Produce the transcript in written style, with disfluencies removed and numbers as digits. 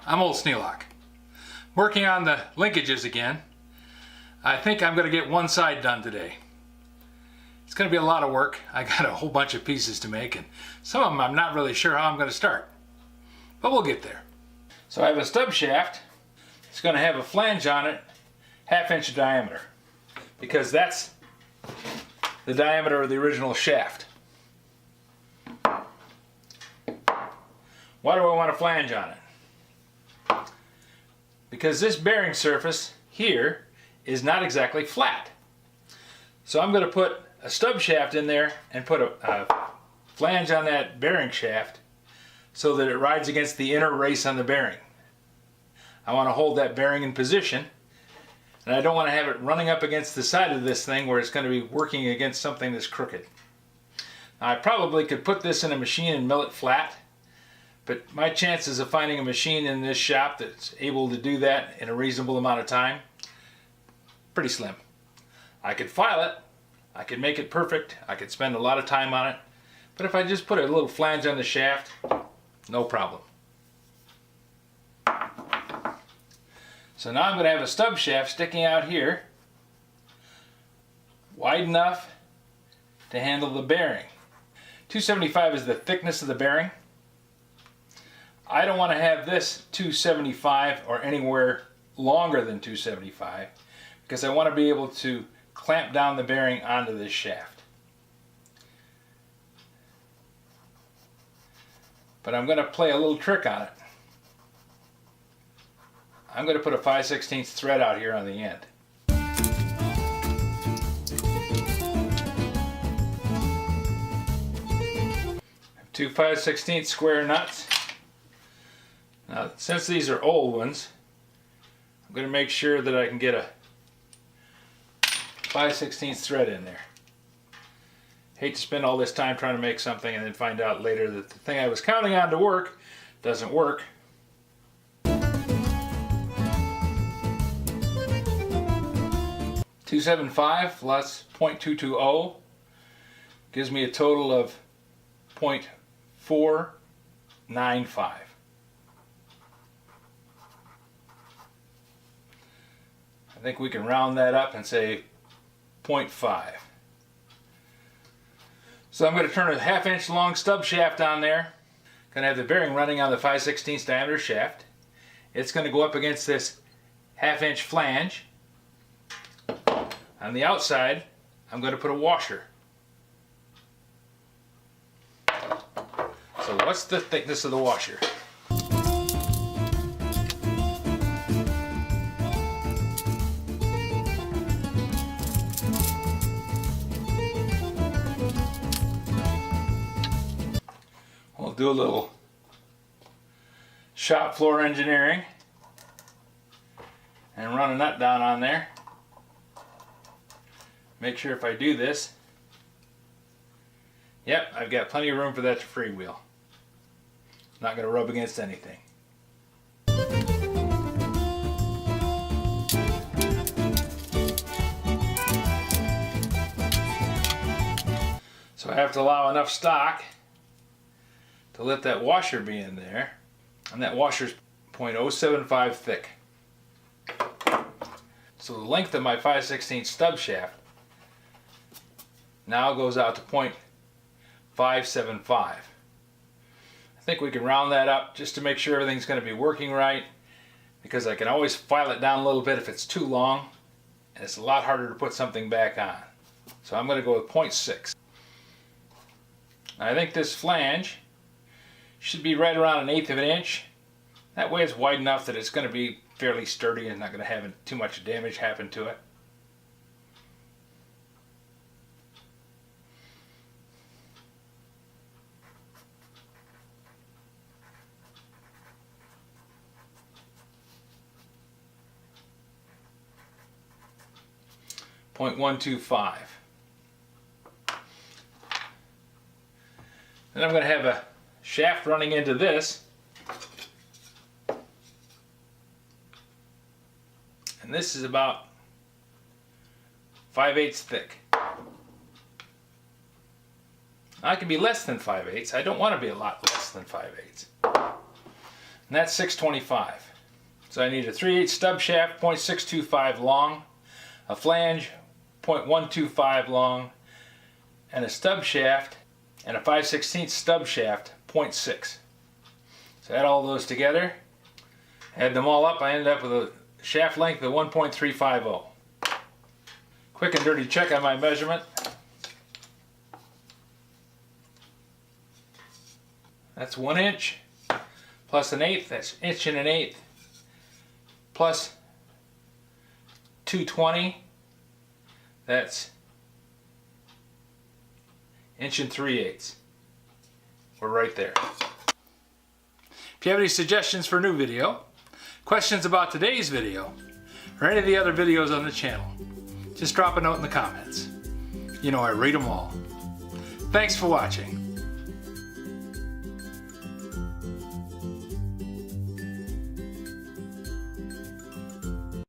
I'm Old Sneelock. Working on the linkages again. I think I'm going to get one side done today. It's going to be a lot of work. I got a whole bunch of pieces to make, and some of them I'm not really sure how I'm going to start. But we'll get there. So I have a stub shaft. It's going to have a flange on it, 1/2 inch diameter, because that's the diameter of the original shaft. Why do I want a flange on it? Because this bearing surface here is not exactly flat. So I'm going to put a stub shaft in there and put a flange on that bearing shaft so that it rides against the inner race on the bearing. I want to hold that bearing in position, and I don't want to have it running up against the side of this thing where it's going to be working against something that's crooked. Now, I probably could put this in a machine and mill it flat, but my chances of finding a machine in this shop that's able to do that in a reasonable amount of time, pretty slim. I could file it, I could make it perfect, I could spend a lot of time on it, but if I just put a little flange on the shaft, no problem. So now I'm going to have a stub shaft sticking out here, wide enough to handle the bearing. 275 is the thickness of the bearing. I don't want to have this 275 or anywhere longer than 275 because I want to be able to clamp down the bearing onto this shaft. But I'm going to play a little trick on it. I'm going to put a 5/16 thread out here on the end. 2 5/16 square nuts. Now, since these are old ones, I'm going to make sure that I can get a 5/16 thread in there. Hate to spend all this time trying to make something and then find out later that the thing I was counting on to work doesn't work. .275 plus 0.220 gives me a total of 0.495. I think we can round that up and say 0.5. So I'm going to turn a 1/2 inch long stub shaft on there. Going to have the bearing running on the 5/16 diameter shaft. It's going to go up against this 1/2 inch flange. On the outside, I'm going to put a washer. So what's the thickness of the washer? We'll do a little shop floor engineering and run a nut down on there. Make sure if I do this, yep, I've got plenty of room for that to freewheel. Not going to rub against anything. So I have to allow enough stock to let that washer be in there, and that washer's 0.075 thick. So the length of my 5/16 stub shaft now goes out to 0.575. I think we can round that up just to make sure everything's going to be working right, because I can always file it down a little bit if it's too long, and it's a lot harder to put something back on. So I'm going to go with 0.6. I think this flange should be right around 1/8 of an inch. That way it's wide enough that it's going to be fairly sturdy and not going to have too much damage happen to it. .125. Then I'm going to have a shaft running into this, and this is about 5/8 thick. I can be less than 5/8. I don't want to be a lot less than 5/8. and that's 625. So I need a 3/8 stub shaft, 0.625 long, a flange, 0.125 long, and a stub shaft, and a 5/16 stub shaft, 0.6. So add all those together, add them all up, I end up with a shaft length of 1.350. Quick and dirty check on my measurement. That's 1 inch plus 1/8, that's 1 1/8 plus 220, that's 1 3/8. We're right there. If you have any suggestions for a new video, questions about today's video, or any of the other videos on the channel, just drop a note in the comments. You know I read them all. Thanks for watching.